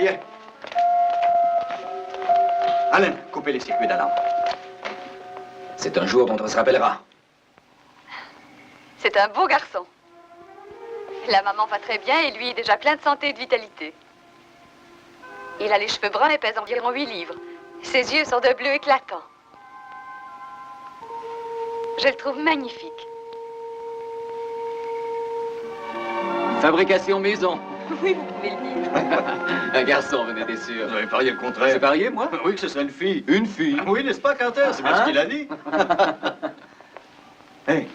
y est. Alain, coupez les circuits d'alarme. C'est un jour dont on se rappellera. C'est un beau garçon. La maman va très bien et lui est déjà plein de santé et de vitalité. Il a les cheveux bruns et pèse environ 8 livres. Ses yeux sont de bleu éclatant. Je le trouve magnifique. Fabrication maison. Oui, vous pouvez le dire. Un garçon, vous êtes sûr. Vous avez parié le contraire. J'ai parié, moi? Oui, que ce serait une fille. Une fille? Oui, n'est-ce pas, Carter? C'est bien ce qu'il a dit. Hé,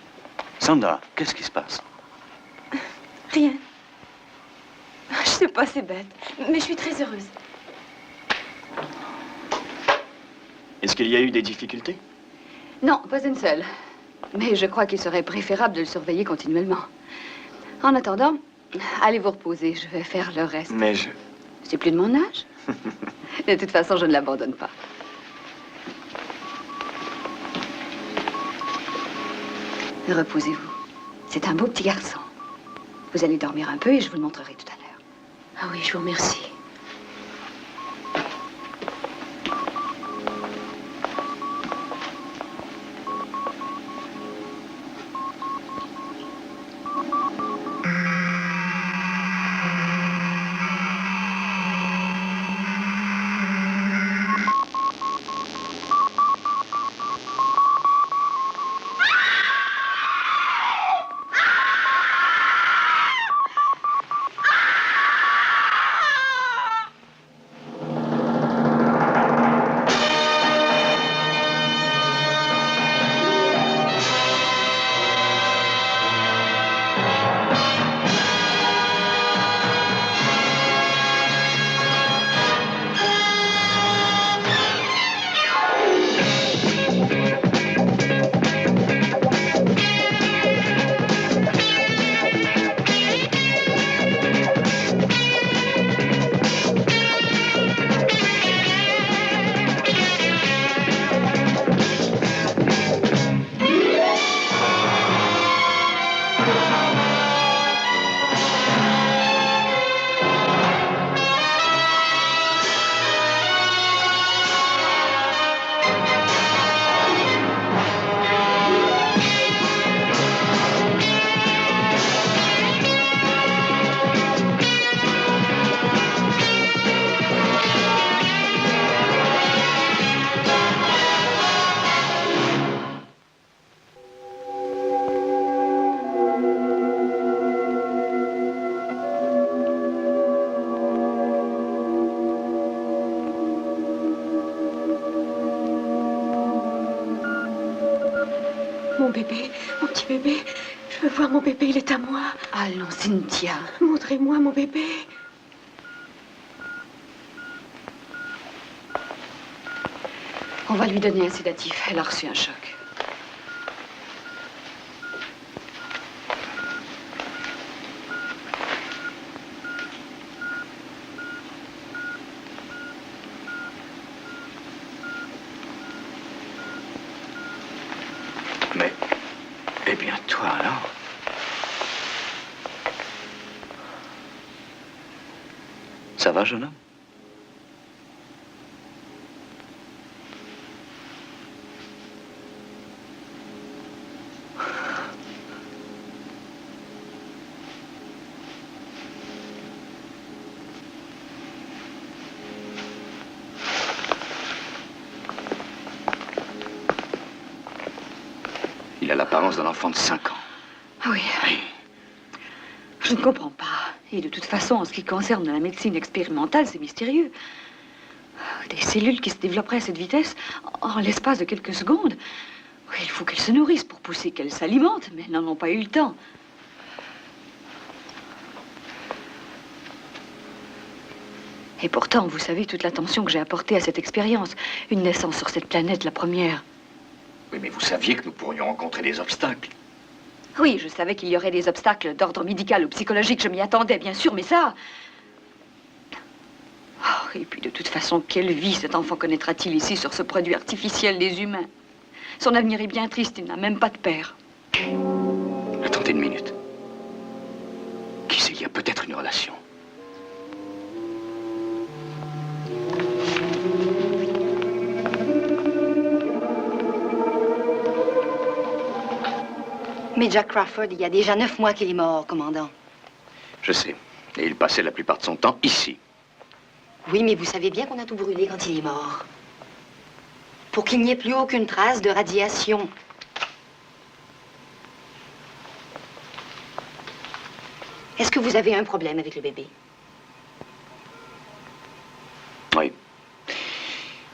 Sandra, qu'est-ce qui se passe? Rien. Je sais pas, c'est bête. Mais je suis très heureuse. Est-ce qu'il y a eu des difficultés? Non, pas une seule. Mais je crois qu'il serait préférable de le surveiller continuellement. En attendant, allez vous reposer. Je vais faire le reste. Mais je... C'est plus de mon âge. De toute façon, je ne l'abandonne pas. Reposez-vous. C'est un beau petit garçon. Vous allez dormir un peu et je vous le montrerai tout à l'heure. Ah oui, je vous remercie. Mon bébé, mon petit bébé. Je veux voir mon bébé, il est à moi. Allons, Cynthia. Montrez-moi mon bébé. On va lui donner un sédatif. Elle a reçu un choc. Mais... Eh bien, toi, alors? Ça va, jeune homme? Il a l'apparence d'un enfant de 5 ans. Ah oui. Oui. Je ne comprends pas. Et de toute façon, en ce qui concerne la médecine expérimentale, c'est mystérieux. Des cellules qui se développeraient à cette vitesse en l'espace de quelques secondes. Oui, il faut qu'elles se nourrissent pour pousser, qu'elles s'alimentent, mais elles n'en ont pas eu le temps. Et pourtant, vous savez toute l'attention que j'ai apportée à cette expérience. Une naissance sur cette planète, la première. Oui, mais vous saviez que nous pourrions rencontrer des obstacles. Oui, je savais qu'il y aurait des obstacles d'ordre médical ou psychologique. Je m'y attendais, bien sûr, mais ça... Oh, et puis, de toute façon, quelle vie cet enfant connaîtra-t-il ici sur ce produit artificiel des humains? Son avenir est bien triste, il n'a même pas de père. Attendez une minute. Qui sait, il y a peut-être une relation. Mais Jack Crawford, il y a déjà 9 mois qu'il est mort, commandant. Je sais. Et il passait la plupart de son temps ici. Oui, mais vous savez bien qu'on a tout brûlé quand il est mort. Pour qu'il n'y ait plus aucune trace de radiation. Est-ce que vous avez un problème avec le bébé? Oui.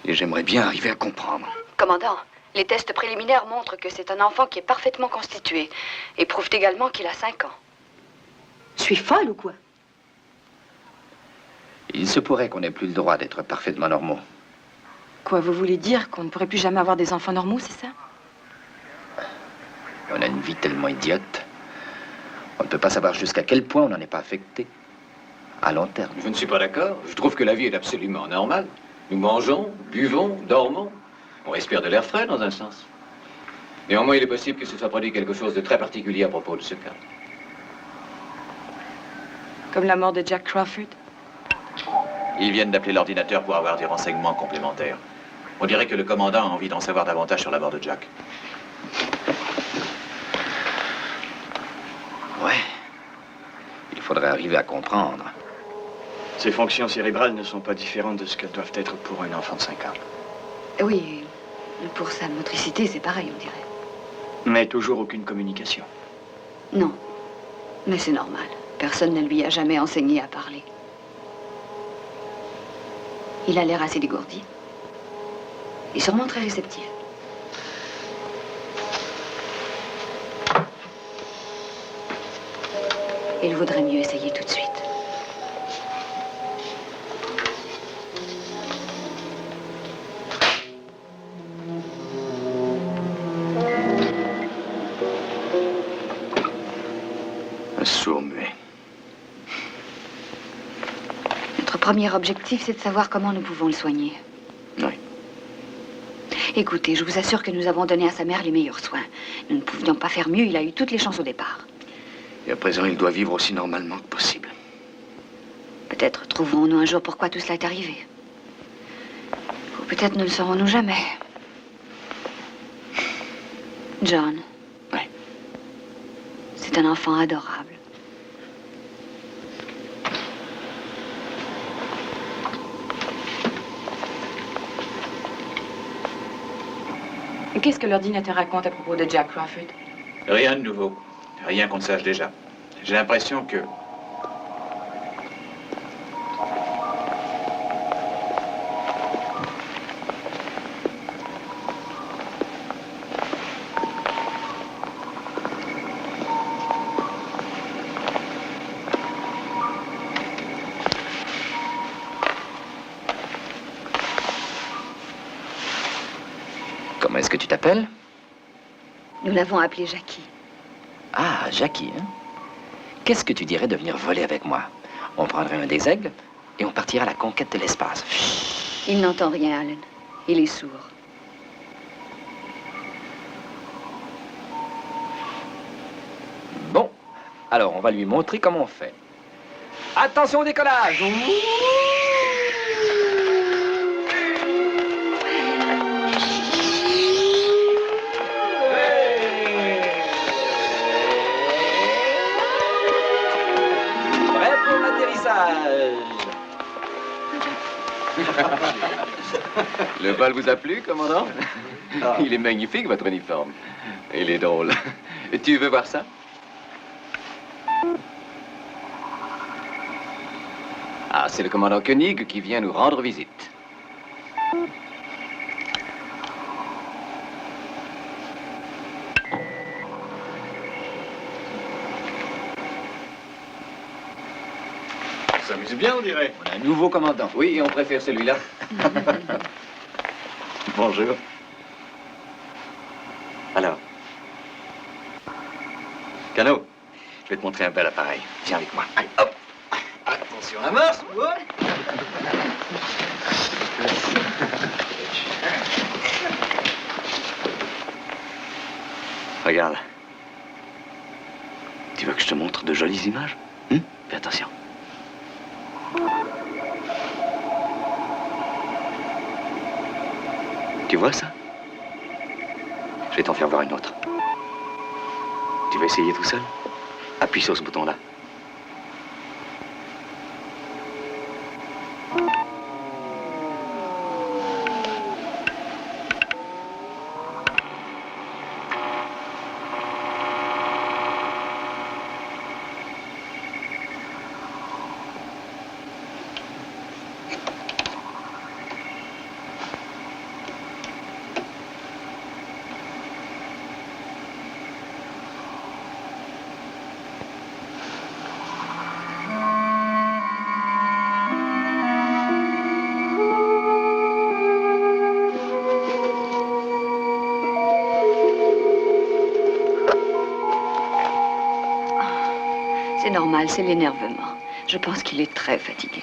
Et j'aimerais bien arriver à comprendre. Commandant, les tests préliminaires montrent que c'est un enfant qui est parfaitement constitué et prouvent également qu'il a 5 ans. Je suis folle ou quoi? Il se pourrait qu'on n'ait plus le droit d'être parfaitement normaux. Quoi, vous voulez dire qu'on ne pourrait plus jamais avoir des enfants normaux, c'est ça? On a une vie tellement idiote. On ne peut pas savoir jusqu'à quel point on n'en est pas affecté. À long terme. Je ne suis pas d'accord. Je trouve que la vie est absolument normale. Nous mangeons, buvons, dormons. On respire de l'air frais, dans un sens. Néanmoins, il est possible que se soit produit quelque chose de très particulier à propos de ce cas. Comme la mort de Jack Crawford? Ils viennent d'appeler l'ordinateur pour avoir des renseignements complémentaires. On dirait que le commandant a envie d'en savoir davantage sur la mort de Jack. Ouais. Il faudrait arriver à comprendre. Ses fonctions cérébrales ne sont pas différentes de ce qu'elles doivent être pour un enfant de 5 ans. Oui, pour sa motricité, c'est pareil, on dirait. Mais toujours aucune communication. Non, mais c'est normal. Personne ne lui a jamais enseigné à parler. Il a l'air assez dégourdi. Et sûrement très réceptif. Il vaudrait mieux essayer tout de suite. Un sourd-muet. Notre premier objectif, c'est de savoir comment nous pouvons le soigner. Oui. Écoutez, je vous assure que nous avons donné à sa mère les meilleurs soins. Nous ne pouvions pas faire mieux, il a eu toutes les chances au départ. Et à présent, il doit vivre aussi normalement que possible. Peut-être trouverons-nous un jour pourquoi tout cela est arrivé. Ou peut-être ne le saurons-nous jamais. John. Oui. C'est un enfant adorable. Qu'est-ce que l'ordinateur raconte à propos de Jack Crawford? Rien de nouveau. Rien qu'on ne sache déjà. J'ai l'impression que... Comment est-ce que tu t'appelles? Nous l'avons appelé Jackie. Ah, Jackie, hein? Qu'est-ce que tu dirais de venir voler avec moi? On prendrait un des aigles et on partirait à la conquête de l'espace. Il n'entend rien, Alan. Il est sourd. Bon, alors on va lui montrer comment on fait. Attention au décollage! Prêt pour l'atterrissage. Le vol vous a plu, commandant? Il est magnifique, votre uniforme. Il est drôle. Tu veux voir ça? Ah, c'est le commandant Koenig qui vient nous rendre visite. Ça s'amuse bien, on dirait. On a un nouveau commandant. Oui, et on préfère celui-là. Bonjour. Alors. Cano, je vais te montrer un bel appareil. Viens avec moi. Allez, hop. Attention à la marche. Regarde. Tu veux que je te montre de jolies images? Fais attention. Tu vois ça? Je vais t'en faire voir une autre. Tu vas essayer tout seul? Appuie sur ce bouton-là. C'est normal, c'est l'énervement. Je pense qu'il est très fatigué.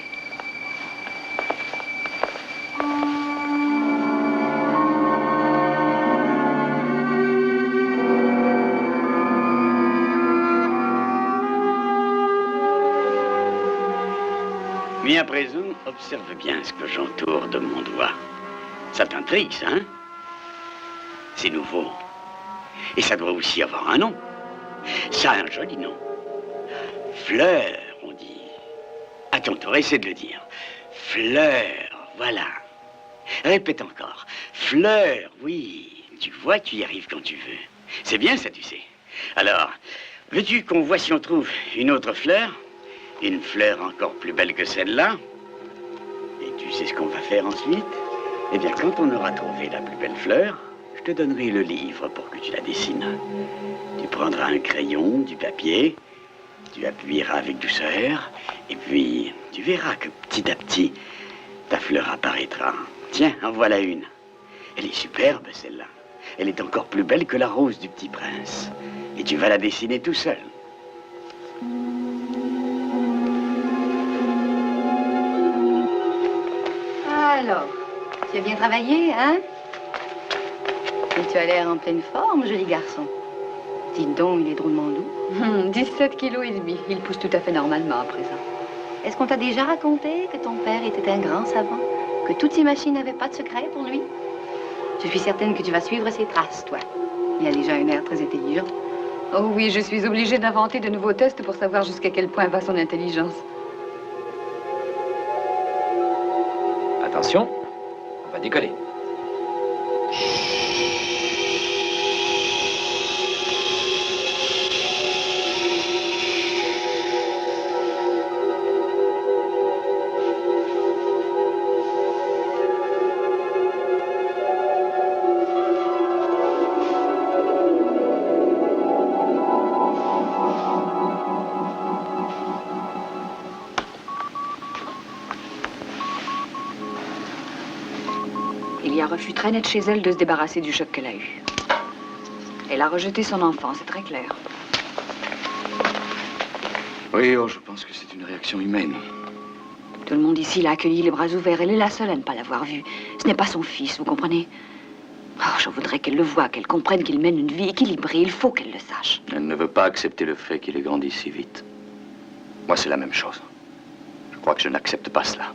Mais à présent, observe bien ce que j'entoure de mon doigt. Ça t'intrigue, ça, hein? C'est nouveau. Et ça doit aussi avoir un nom. Ça a un joli nom. Fleur, on dit. Attends, t'aurais essayé de le dire. Fleur, voilà. Répète encore. Fleur, oui. Tu vois, tu y arrives quand tu veux. C'est bien ça, tu sais. Alors, veux-tu qu'on voit si on trouve une autre fleur? Une fleur encore plus belle que celle-là? Et tu sais ce qu'on va faire ensuite? Eh bien, quand on aura trouvé la plus belle fleur, je te donnerai le livre pour que tu la dessines. Tu prendras un crayon, du papier, tu appuieras avec douceur, et puis tu verras que petit à petit, ta fleur apparaîtra. Tiens, en voilà une. Elle est superbe, celle-là. Elle est encore plus belle que la rose du petit prince. Et tu vas la dessiner tout seul. Alors, tu as bien travaillé, hein? Et tu as l'air en pleine forme, joli garçon. Dites donc, il est drôlement doux. 17 kilos et demi. Il pousse tout à fait normalement à présent. Est-ce qu'on t'a déjà raconté que ton père était un grand savant? Que toutes ces machines n'avaient pas de secret pour lui? Je suis certaine que tu vas suivre ses traces, toi. Il a déjà un air très intelligent. Oh oui, je suis obligée d'inventer de nouveaux tests pour savoir jusqu'à quel point va son intelligence. Attention, on va décoller. Il y a refus très net chez elle de se débarrasser du choc qu'elle a eu. Elle a rejeté son enfant, c'est très clair. Oui, oh, je pense que c'est une réaction humaine. Tout le monde ici l'a accueilli les bras ouverts. Elle est la seule à ne pas l'avoir vu. Ce n'est pas son fils, vous comprenez? Oh, je voudrais qu'elle le voie, qu'elle comprenne qu'il mène une vie équilibrée. Il faut qu'elle le sache. Elle ne veut pas accepter le fait qu'il ait grandi si vite. Moi, c'est la même chose. Je crois que je n'accepte pas cela.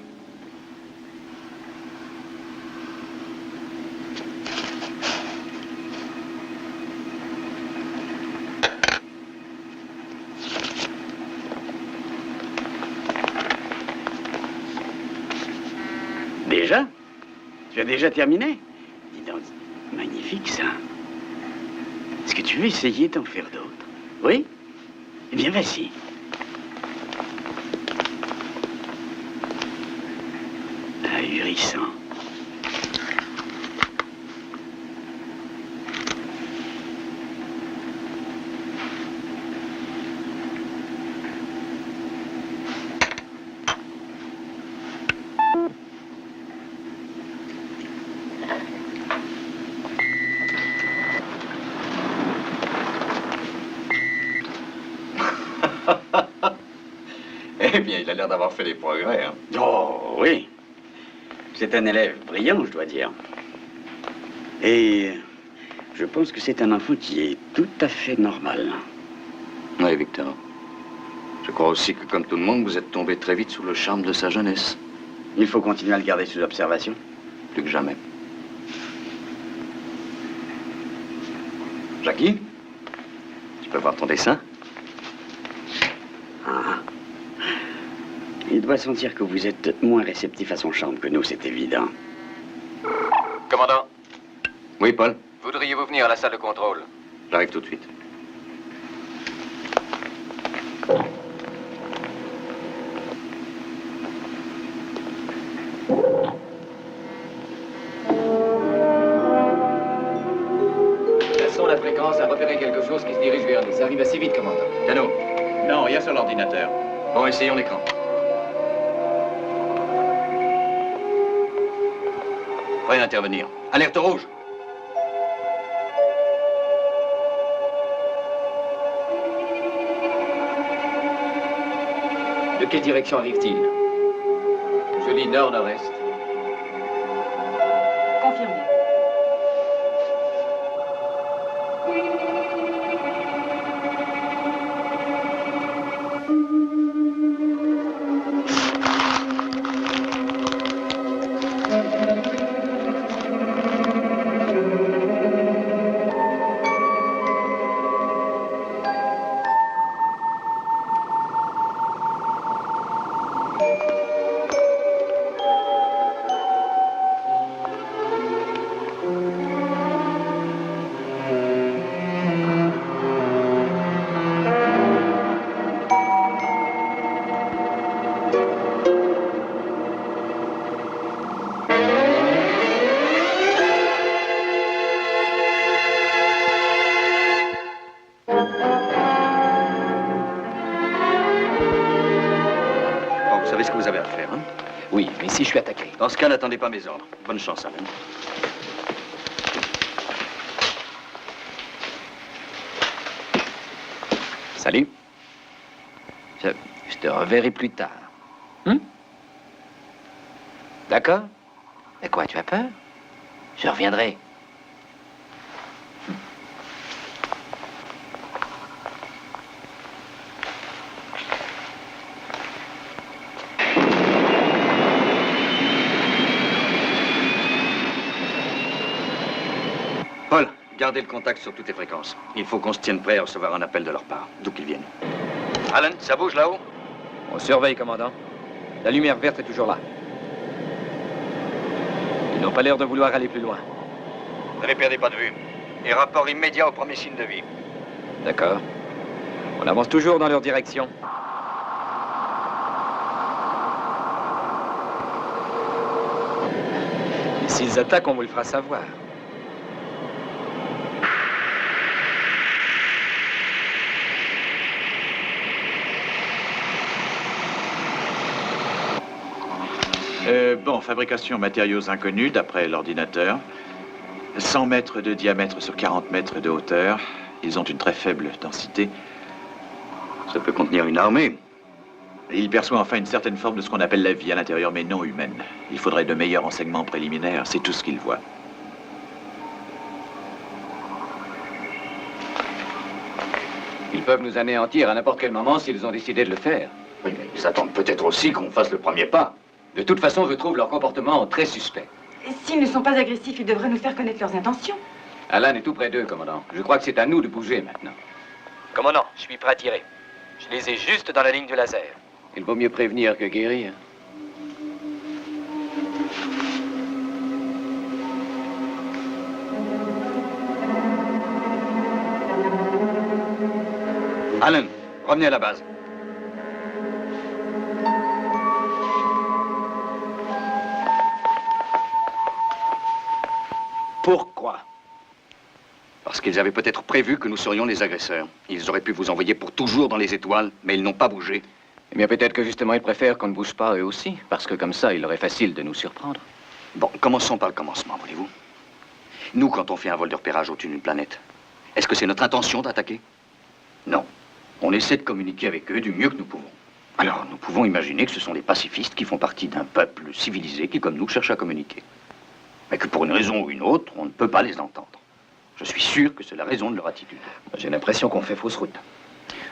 Déjà? Tu as déjà terminé? Dis donc, magnifique ça. Est-ce que tu veux essayer d'en faire d'autres? Oui? Eh bien, vas-y. Ahurissant. Eh bien, il a l'air d'avoir fait des progrès, hein. Oh, oui. C'est un élève brillant, je dois dire. Et je pense que c'est un enfant qui est tout à fait normal. Oui, Victor. Je crois aussi que, comme tout le monde, vous êtes tombé très vite sous le charme de sa jeunesse. Il faut continuer à le garder sous observation. Plus que jamais. Jackie, tu peux voir ton dessin? Ah. Il doit sentir que vous êtes moins réceptif à son charme que nous, c'est évident. Commandant, Oui, Paul? voudriez-vous venir à la salle de contrôle? J'arrive tout de suite. Laissons la fréquence à repérer quelque chose qui se dirige vers nous. Ça arrive assez vite, commandant. Cano. Non, rien sur l'ordinateur. Bon, essayons l'écran. Prêt à intervenir. Alerte rouge. De quelle direction arrive-t-il? Je lis nord-nord-est. Confirmé. Bon, vous savez ce que vous avez à faire, hein? Oui, mais si je suis attaqué. Dans ce cas, n'attendez pas mes ordres. Bonne chance, Alan. Salut. Je te reverrai plus tard. D'accord? Mais quoi, tu as peur? Je reviendrai. Paul, gardez le contact sur toutes les fréquences. Il faut qu'on se tienne prêt à recevoir un appel de leur part, d'où qu'ils viennent. Alan, ça bouge là-haut? On surveille, commandant. La lumière verte est toujours là. Ils n'ont pas l'air de vouloir aller plus loin. Ne les perdez pas de vue. Et rapport immédiat au premier signe de vie. D'accord. On avance toujours dans leur direction. Et s'ils attaquent, on vous le fera savoir. Bon, fabrication matériaux inconnus d'après l'ordinateur. 100 mètres de diamètre sur 40 mètres de hauteur. Ils ont une très faible densité. Ça peut contenir une armée. Il perçoit enfin une certaine forme de ce qu'on appelle la vie à l'intérieur, mais non humaine. Il faudrait de meilleurs renseignements préliminaires, c'est tout ce qu'il voit. Ils peuvent nous anéantir à n'importe quel moment s'ils ont décidé de le faire. Oui, mais ils attendent peut-être aussi qu'on fasse le premier pas. De toute façon, je trouve leur comportement très suspect. S'ils ne sont pas agressifs, ils devraient nous faire connaître leurs intentions. Alan est tout près d'eux, commandant. Je crois que c'est à nous de bouger maintenant. Commandant, je suis prêt à tirer. Je les ai juste dans la ligne du laser. Il vaut mieux prévenir que guérir. Alan, revenez à la base. Pourquoi? Parce qu'ils avaient peut-être prévu que nous serions les agresseurs. Ils auraient pu vous envoyer pour toujours dans les étoiles, mais ils n'ont pas bougé. Eh bien, peut-être que justement, ils préfèrent qu'on ne bouge pas eux aussi. Parce que comme ça, il leur est facile de nous surprendre. Bon, commençons par le commencement, voulez-vous? Nous, quand on fait un vol de repérage au-dessus d'une planète, est-ce que c'est notre intention d'attaquer? Non. On essaie de communiquer avec eux du mieux que nous pouvons. Alors, nous pouvons imaginer que ce sont des pacifistes qui font partie d'un peuple civilisé qui, comme nous, cherche à communiquer. Mais que pour une raison ou une autre, on ne peut pas les entendre. Je suis sûr que c'est la raison de leur attitude. J'ai l'impression qu'on fait fausse route.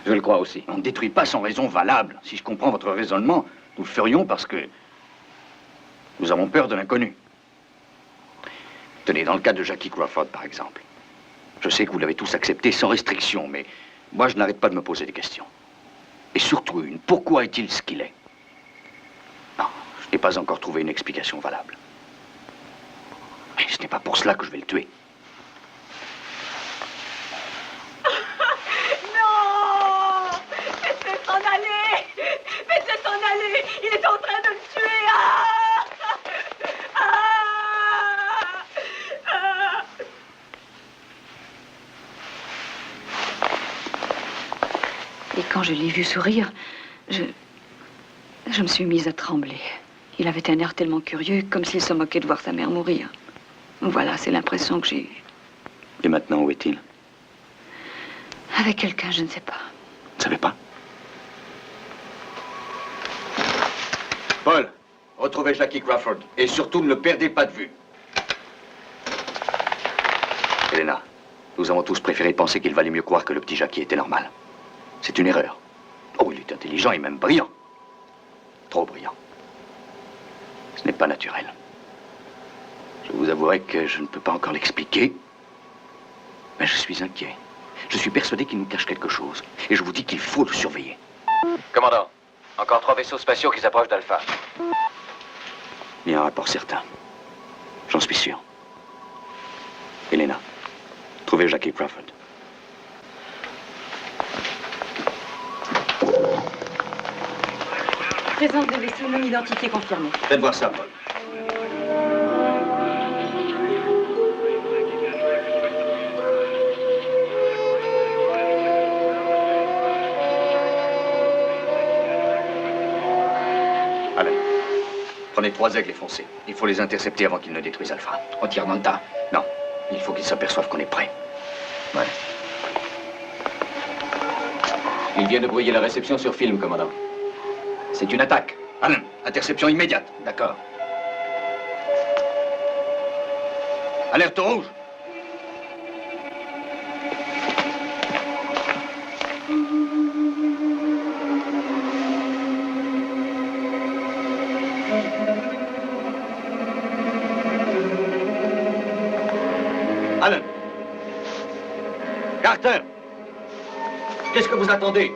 Je le crois aussi. On ne détruit pas sans raison valable. Si je comprends votre raisonnement, nous le ferions parce que nous avons peur de l'inconnu. Tenez, dans le cas de Jackie Crawford, par exemple. Je sais que vous l'avez tous accepté sans restriction, mais Moi, je n'arrête pas de me poser des questions. Et surtout une. Pourquoi est-il ce qu'il est? Non, je n'ai pas encore trouvé une explication valable. Mais ce n'est pas pour cela que je vais le tuer. Non! Faites-le s'en aller! Faites-le s'en aller! Il est en train de le tuer! Ah! Ah! Ah! Et quand je l'ai vu sourire, je me suis mise à trembler. Il avait un air tellement curieux, comme s'il se moquait de voir sa mère mourir. Voilà, c'est l'impression que j'ai eue. Et maintenant, où est-il? Avec quelqu'un, je ne sais pas. Vous ne savez pas? Paul, retrouvez Jackie Crawford. Et surtout, ne le perdez pas de vue. Elena, nous avons tous préféré penser qu'il valait mieux croire que le petit Jackie était normal. C'est une erreur. Oh, il est intelligent et même brillant. Trop brillant. Ce n'est pas naturel. Je vous avouerai que je ne peux pas encore l'expliquer, mais je suis inquiet. Je suis persuadé qu'il nous cache quelque chose, et je vous dis qu'il faut le surveiller. Commandant, encore 3 vaisseaux spatiaux qui s'approchent d'Alpha. Il y a un rapport certain. J'en suis sûr. Elena, trouvez Jackie Crawford. Présence de vaisseaux non identifiés confirmée. Faites voir ça, Paul. Alan, prenez 3 aigles et foncez. Il faut les intercepter avant qu'ils ne détruisent Alpha. On tire dans le tas. Non, il faut qu'ils s'aperçoivent qu'on est prêt. Ouais. Il vient de brouiller la réception sur film, commandant. C'est une attaque. Alan, interception immédiate. D'accord. Alerte rouge. Alan. Carter. Qu'est-ce que vous attendez?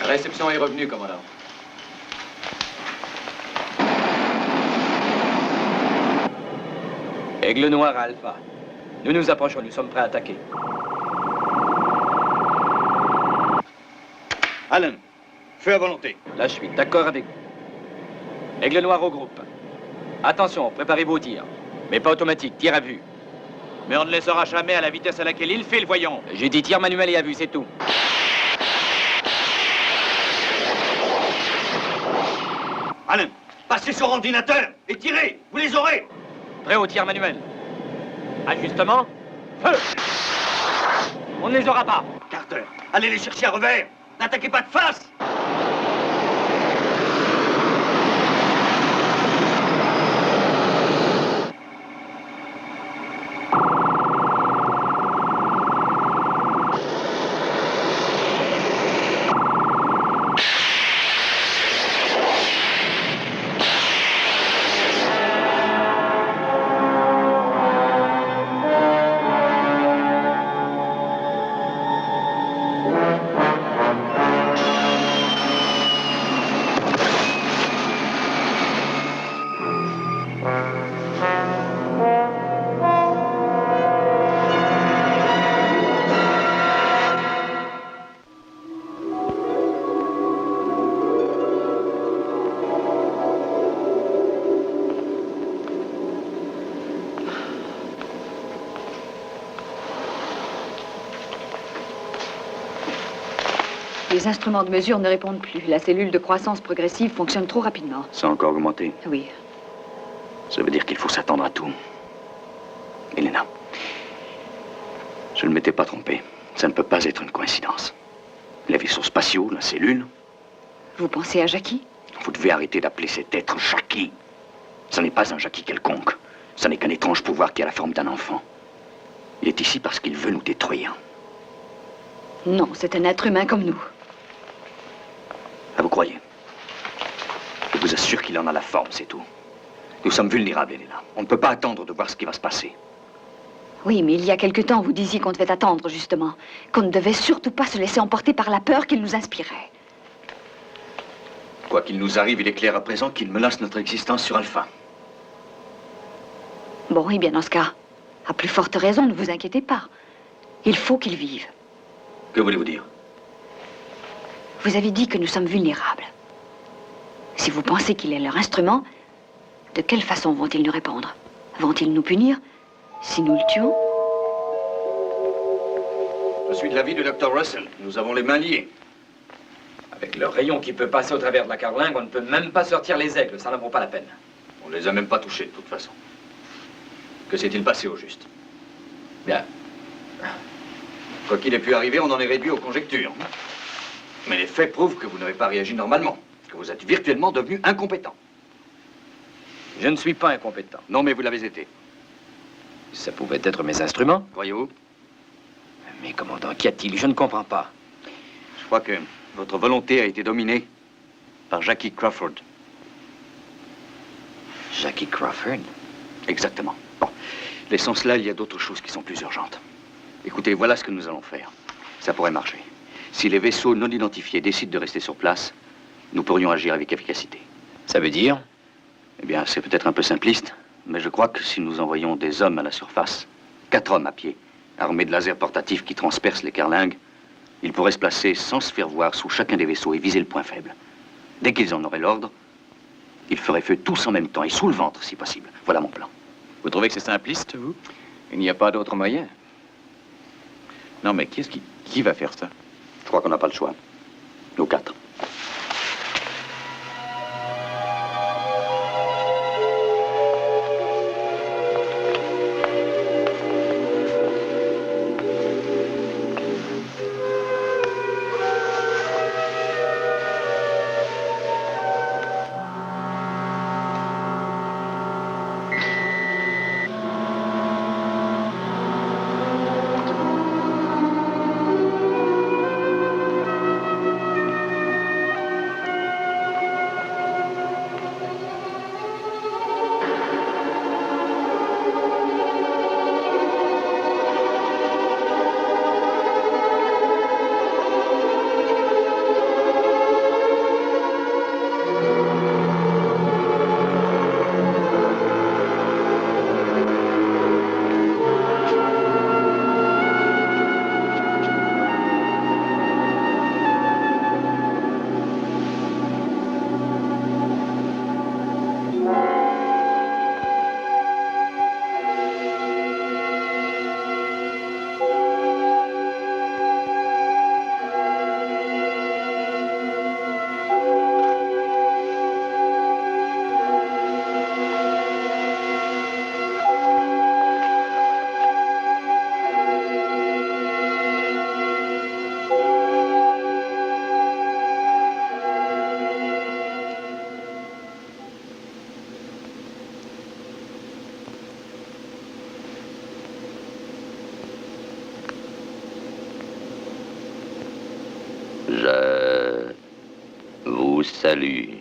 La réception est revenue, commandant. Aigle noir à Alpha. Nous nous approchons, nous sommes prêts à attaquer. Alan, feu à volonté. Là, je suis d'accord avec vous. Aigle noir au groupe. Attention, préparez-vous au tir. Mais pas automatique, tir à vue. Mais on ne les aura jamais à la vitesse à laquelle il file, voyons. J'ai dit tir manuel et à vue, c'est tout. Alan, passez sur ordinateur et tirez. Vous les aurez. Prêt au tir manuel. Ajustement. Feu! On ne les aura pas. Carter, allez les chercher à revers. N'attaquez pas de face. Les instruments de mesure ne répondent plus. La cellule de croissance progressive fonctionne trop rapidement. Ça a encore augmenté. Oui. Ça veut dire qu'il faut s'attendre à tout. Elena, je ne m'étais pas trompé. Ça ne peut pas être une coïncidence. Les vaisseaux spatiaux, la cellule. Vous pensez à Jackie? Vous devez arrêter d'appeler cet être Jackie. Ce n'est pas un Jackie quelconque. Ce n'est qu'un étrange pouvoir qui a la forme d'un enfant. Il est ici parce qu'il veut nous détruire. Non, c'est un être humain comme nous. Ah, vous croyez? Je vous assure qu'il en a la forme, c'est tout. Nous sommes vulnérables, Elena. On ne peut pas attendre de voir ce qui va se passer. Oui, mais il y a quelque temps, vous disiez qu'on devait attendre, justement. Qu'on ne devait surtout pas se laisser emporter par la peur qu'il nous inspirait. Quoi qu'il nous arrive, il est clair à présent qu'il menace notre existence sur Alpha. Bon, eh bien, dans ce cas, à plus forte raison, ne vous inquiétez pas. Il faut qu'il vive. Que voulez-vous dire? Vous avez dit que nous sommes vulnérables. Si vous pensez qu'il est leur instrument, de quelle façon vont-ils nous répondre? Vont-ils nous punir si nous le tuons? Je suis de l'avis du Dr. Russell. Nous avons les mains liées. Avec le rayon qui peut passer au travers de la carlingue, on ne peut même pas sortir les aigles. Ça n'en vaut pas la peine. On ne les a même pas touchés, de toute façon. Que s'est-il passé au juste? Bien. Quoi qu'il ait pu arriver, on en est réduit aux conjectures. Mais les faits prouvent que vous n'avez pas réagi normalement, que vous êtes virtuellement devenu incompétent. Je ne suis pas incompétent. Non, mais vous l'avez été. Ça pouvait être mes instruments. Croyez-vous? Mais commandant, qu'y a-t-il? Je ne comprends pas. Je crois que votre volonté a été dominée par Jackie Crawford. Jackie Crawford? Exactement. Bon, laissons cela, il y a d'autres choses qui sont plus urgentes. Écoutez, voilà ce que nous allons faire. Ça pourrait marcher. Si les vaisseaux non identifiés décident de rester sur place, nous pourrions agir avec efficacité. Ça veut dire? Eh bien, c'est peut-être un peu simpliste, mais je crois que si nous envoyons des hommes à la surface, 4 hommes à pied, armés de lasers portatifs qui transpercent les carlingues, ils pourraient se placer sans se faire voir sous chacun des vaisseaux et viser le point faible. Dès qu'ils en auraient l'ordre, ils feraient feu tous en même temps et sous le ventre, si possible. Voilà mon plan. Vous trouvez que c'est simpliste, vous? Il n'y a pas d'autre moyen. Non, mais qui va faire ça? Je crois qu'on n'a pas le choix. Nous 4. Je vous salue.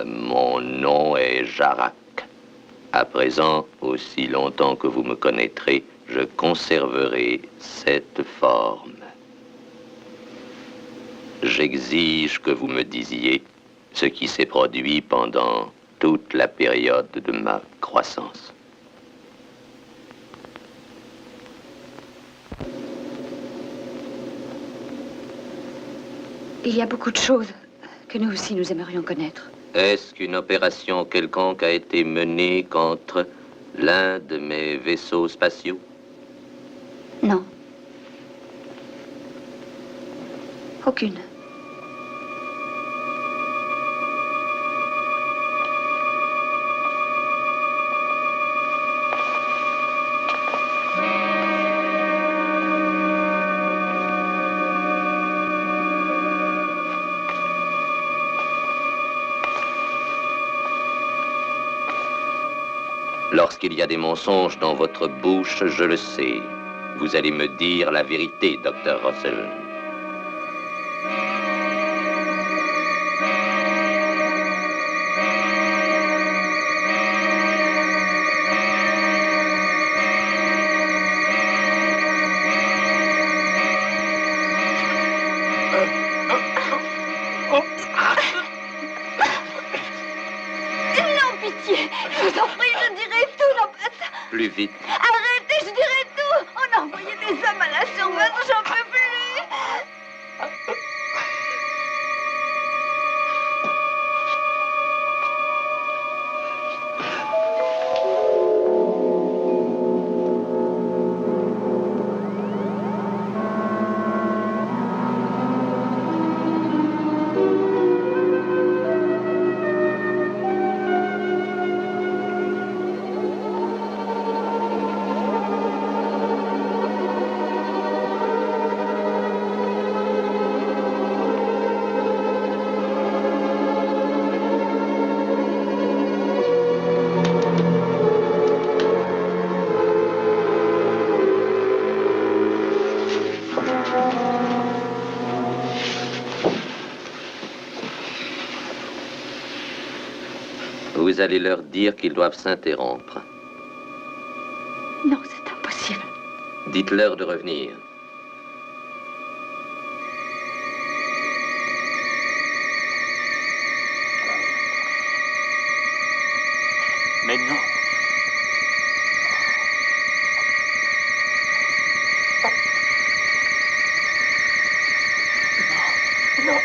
Mon nom est Jarak. À présent, aussi longtemps que vous me connaîtrez, je conserverai cette forme. J'exige que vous me disiez ce qui s'est produit pendant toute la période de ma croissance. Il y a beaucoup de choses que nous aussi nous aimerions connaître. Est-ce qu'une opération quelconque a été menée contre l'un de mes vaisseaux spatiaux? Non. Aucune. Lorsqu'il y a des mensonges dans votre bouche, je le sais. Vous allez me dire la vérité, Dr. Russell. Non, pitié. Je vous en prie, je dirai tout. Non, pas ça. Plus vite. Arrêtez, je dirai tout. On a envoyé des hommes à la surveillance, j'en peux plus. Vous allez leur dire qu'ils doivent s'interrompre. Non, c'est impossible. Dites-leur de revenir. Mais non. Non.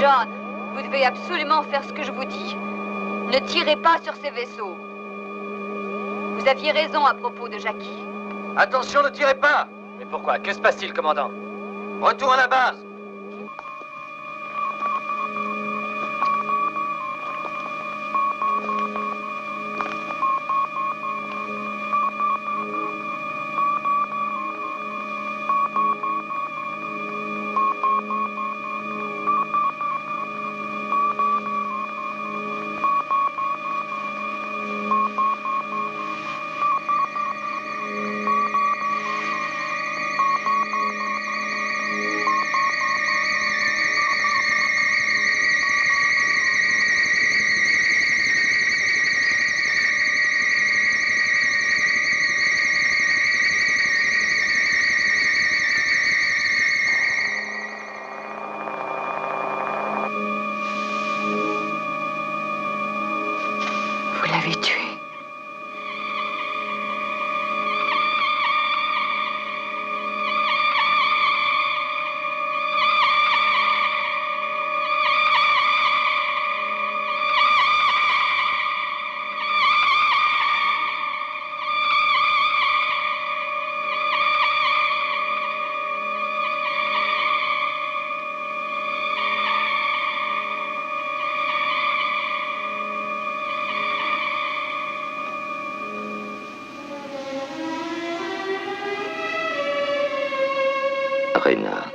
John, vous devez absolument faire ce que je vous dis. Ne tirez pas sur ces vaisseaux. Vous aviez raison à propos de Jackie. Attention, ne tirez pas! Mais pourquoi? Que se passe-t-il, commandant? Retour à la base! Vous l'avez tué. Rena.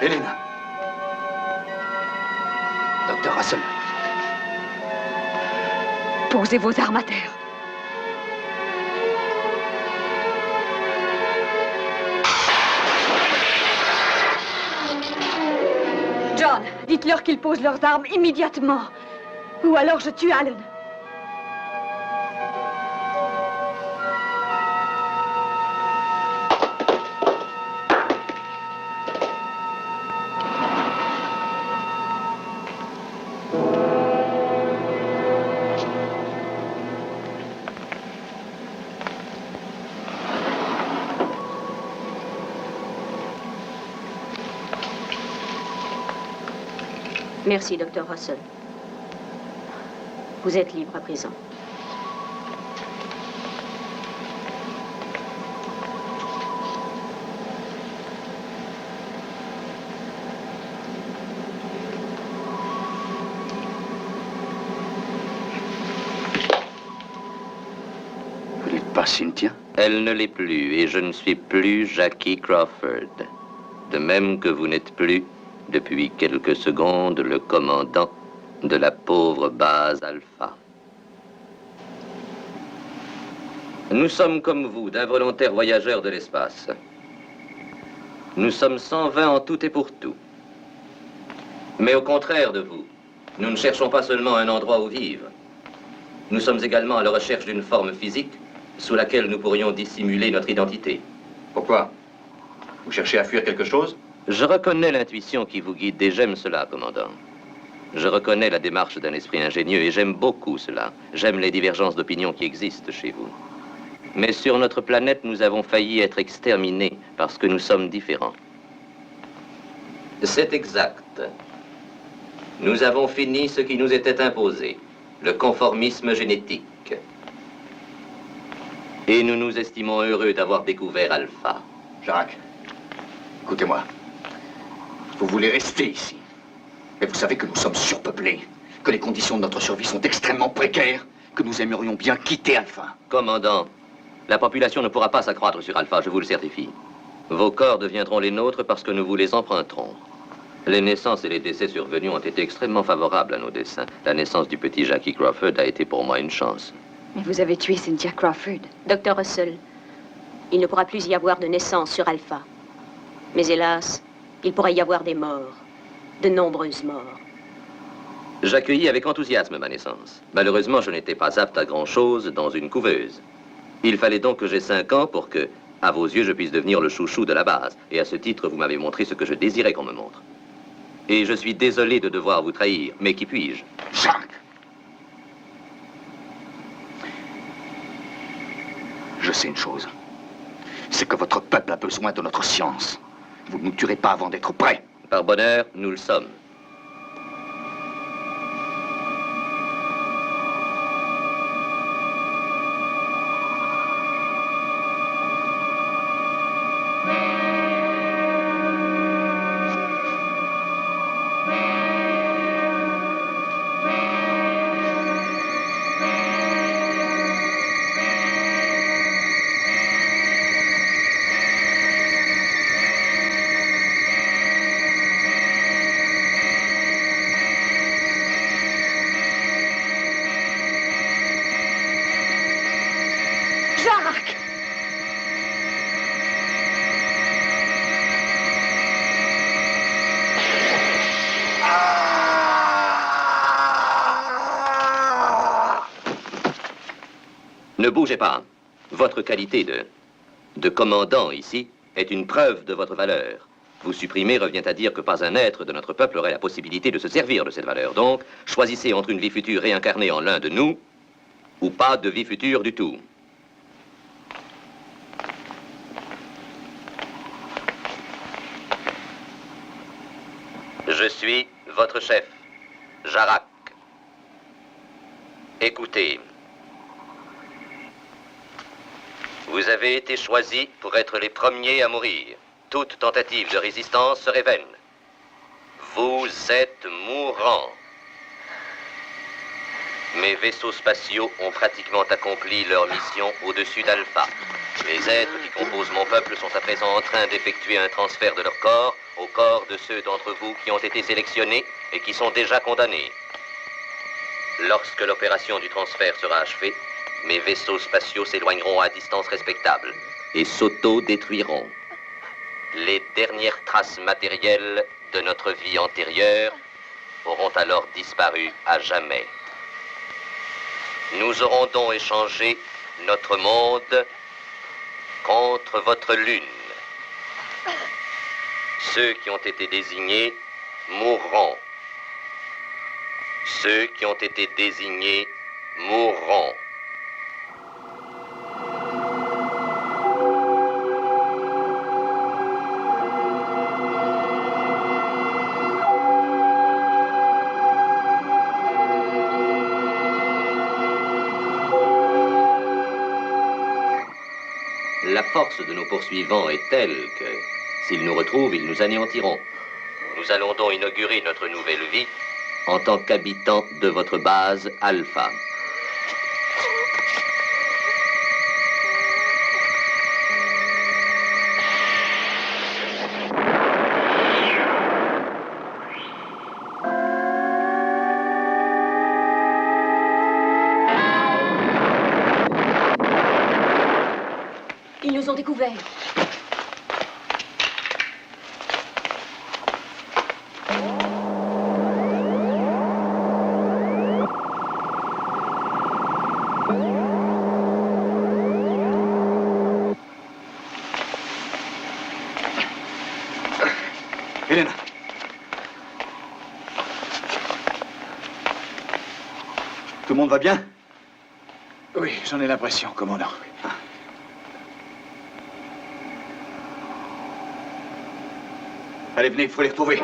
Helena. Docteur Russell. Posez vos armes à terre. John, dites-leur qu'ils posent leurs armes immédiatement. Ou alors je tue Allen. Merci, Dr. Russell. Vous êtes libre à présent. Vous n'êtes pas Cynthia? Elle ne l'est plus et je ne suis plus Jackie Crawford. De même que vous n'êtes plus, depuis quelques secondes, le commandant de la pauvre base Alpha. Nous sommes comme vous, d'involontaires voyageurs de l'espace. Nous sommes 120 en tout et pour tout. Mais au contraire de vous, nous ne cherchons pas seulement un endroit où vivre. Nous sommes également à la recherche d'une forme physique sous laquelle nous pourrions dissimuler notre identité. Pourquoi? Vous cherchez à fuir quelque chose? Je reconnais l'intuition qui vous guide et j'aime cela, commandant. Je reconnais la démarche d'un esprit ingénieux et j'aime beaucoup cela. J'aime les divergences d'opinion qui existent chez vous. Mais sur notre planète, nous avons failli être exterminés parce que nous sommes différents. C'est exact. Nous avons fini ce qui nous était imposé, le conformisme génétique. Et nous nous estimons heureux d'avoir découvert Alpha. Jacques, écoutez-moi. Vous voulez rester ici. Mais vous savez que nous sommes surpeuplés, que les conditions de notre survie sont extrêmement précaires, que nous aimerions bien quitter Alpha. Commandant, la population ne pourra pas s'accroître sur Alpha, je vous le certifie. Vos corps deviendront les nôtres parce que nous vous les emprunterons. Les naissances et les décès survenus ont été extrêmement favorables à nos desseins. La naissance du petit Jackie Crawford a été pour moi une chance. Mais vous avez tué Cynthia Crawford. Dr. Russell, il ne pourra plus y avoir de naissance sur Alpha. Mais hélas, il pourrait y avoir des morts. De nombreuses morts. J'accueillis avec enthousiasme ma naissance. Malheureusement, je n'étais pas apte à grand-chose dans une couveuse. Il fallait donc que j'aie 5 ans pour que, à vos yeux, je puisse devenir le chouchou de la base. Et à ce titre, vous m'avez montré ce que je désirais qu'on me montre. Et je suis désolé de devoir vous trahir, mais qui puis-je? Jacques! Je sais une chose. C'est que votre peuple a besoin de notre science. Vous ne nous tuerez pas avant d'être prêts. Par bonheur, nous le sommes. Ne bougez pas. Votre qualité de commandant ici est une preuve de votre valeur. Vous supprimer revient à dire que pas un être de notre peuple aurait la possibilité de se servir de cette valeur. Donc, choisissez entre une vie future réincarnée en l'un de nous ou pas de vie future du tout. Je suis votre chef, Jarak. Écoutez. Vous avez été choisis pour être les premiers à mourir. Toute tentative de résistance serait vaine. Vous êtes mourants. Mes vaisseaux spatiaux ont pratiquement accompli leur mission au-dessus d'Alpha. Les êtres qui composent mon peuple sont à présent en train d'effectuer un transfert de leur corps au corps de ceux d'entre vous qui ont été sélectionnés et qui sont déjà condamnés. Lorsque l'opération du transfert sera achevée, mes vaisseaux spatiaux s'éloigneront à distance respectable et s'auto-détruiront. Les dernières traces matérielles de notre vie antérieure auront alors disparu à jamais. Nous aurons donc échangé notre monde contre votre lune. Ceux qui ont été désignés mourront. Ceux qui ont été désignés mourront. La force de nos poursuivants est telle que, s'ils nous retrouvent, ils nous anéantiront. Nous allons donc inaugurer notre nouvelle vie en tant qu'habitants de votre base Alpha. Ils nous ont découverts. Helena. Tout le monde va bien? Oui, j'en ai l'impression, commandant. Allez, venez, il faut les retrouver.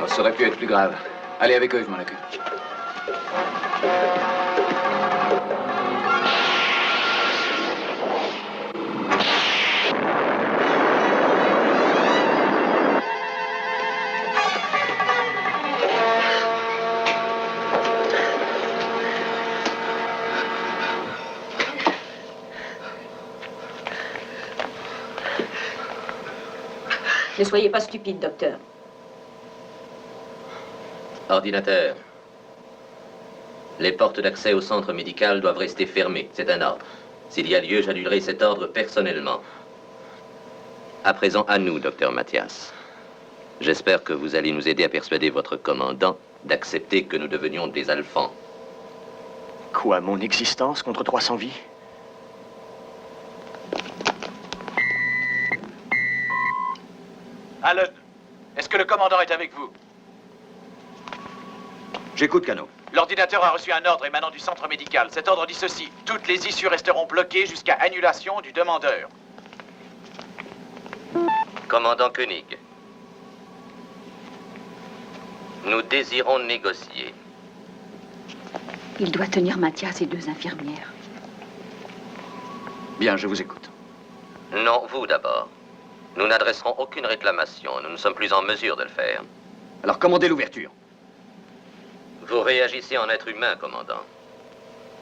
Ça aurait pu être plus grave. Allez avec eux, je m'en occupe. Ne soyez pas stupide, docteur. Ordinateur. Les portes d'accès au centre médical doivent rester fermées. C'est un ordre. S'il y a lieu, j'annulerai cet ordre personnellement. À présent, à nous, docteur Mathias. J'espère que vous allez nous aider à persuader votre commandant d'accepter que nous devenions des alphans. Quoi, mon existence contre 300 vies? Allen, est-ce que le commandant est avec vous? J'écoute, Cano. L'ordinateur a reçu un ordre émanant du centre médical. Cet ordre dit ceci. Toutes les issues resteront bloquées jusqu'à annulation du demandeur. Commandant Koenig, nous désirons négocier. Il doit tenir Mathias et 2 infirmières. Bien, je vous écoute. Non, vous d'abord. Nous n'adresserons aucune réclamation. Nous ne sommes plus en mesure de le faire. Alors commandez l'ouverture. Vous réagissez en être humain, commandant.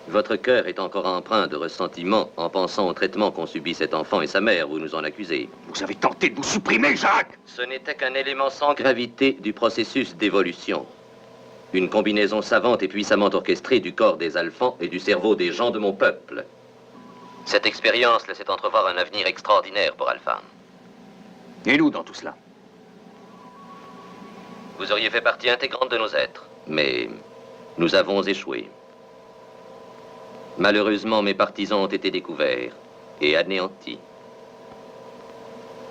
Votre cœur est encore empreint de ressentiment en pensant au traitement qu'ont subi cet enfant et sa mère, vous nous en accusez. Vous avez tenté de vous supprimer, Jacques! Ce n'était qu'un élément sans gravité du processus d'évolution. Une combinaison savante et puissamment orchestrée du corps des alphans et du cerveau des gens de mon peuple. Cette expérience laissait entrevoir un avenir extraordinaire pour Alpha. Et nous dans tout cela? Vous auriez fait partie intégrante de nos êtres, mais nous avons échoué. Malheureusement, mes partisans ont été découverts et anéantis.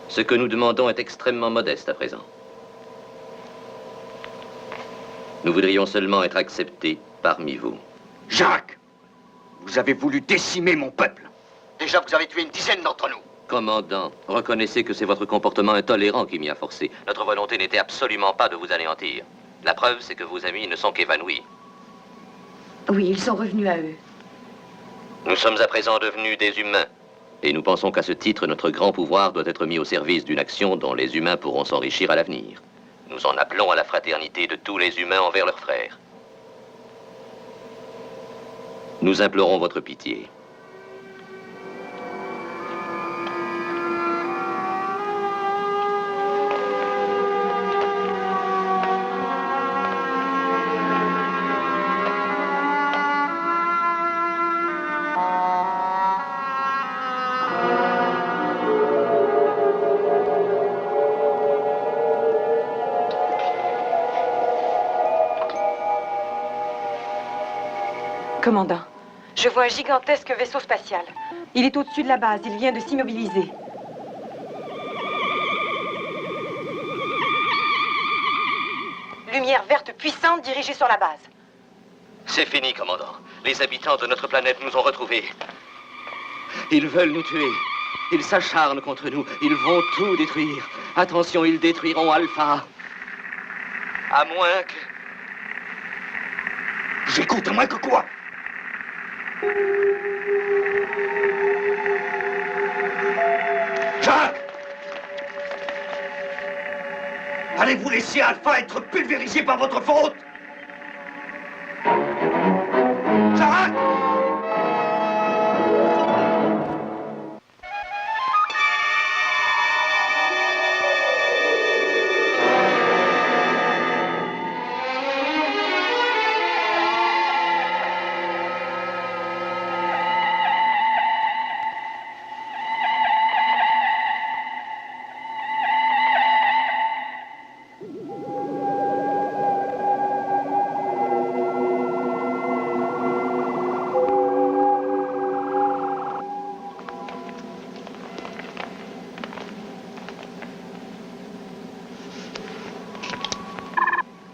Ce que nous demandons est extrêmement modeste à présent. Nous voudrions seulement être acceptés parmi vous. Jacques, vous avez voulu décimer mon peuple. Déjà, vous avez tué une dizaine d'entre nous. Commandant, reconnaissez que c'est votre comportement intolérant qui m'y a forcé. Notre volonté n'était absolument pas de vous anéantir. La preuve, c'est que vos amis ne sont qu'évanouis. Oui, ils sont revenus à eux. Nous sommes à présent devenus des humains. Et nous pensons qu'à ce titre, notre grand pouvoir doit être mis au service d'une action dont les humains pourront s'enrichir à l'avenir. Nous en appelons à la fraternité de tous les humains envers leurs frères. Nous implorons votre pitié. Commandant, je vois un gigantesque vaisseau spatial. Il est au-dessus de la base. Il vient de s'immobiliser. Lumière verte puissante dirigée sur la base. C'est fini, commandant. Les habitants de notre planète nous ont retrouvés. Ils veulent nous tuer. Ils s'acharnent contre nous. Ils vont tout détruire. Attention, ils détruiront Alpha. À moins que... J'écoute, à moins que quoi? Jacques! Allez-vous laisser Alpha être pulvérisé par votre faute? Jacques!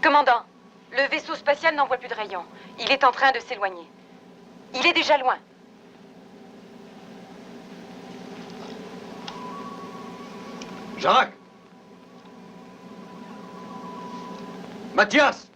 Commandant, le vaisseau spatial n'envoie plus de rayons. Il est en train de s'éloigner. Il est déjà loin. Jacques! Mathias!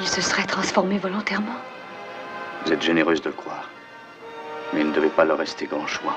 Il se serait transformé volontairement. Vous êtes généreuse de le croire. Mais il ne devait pas leur rester grand choix.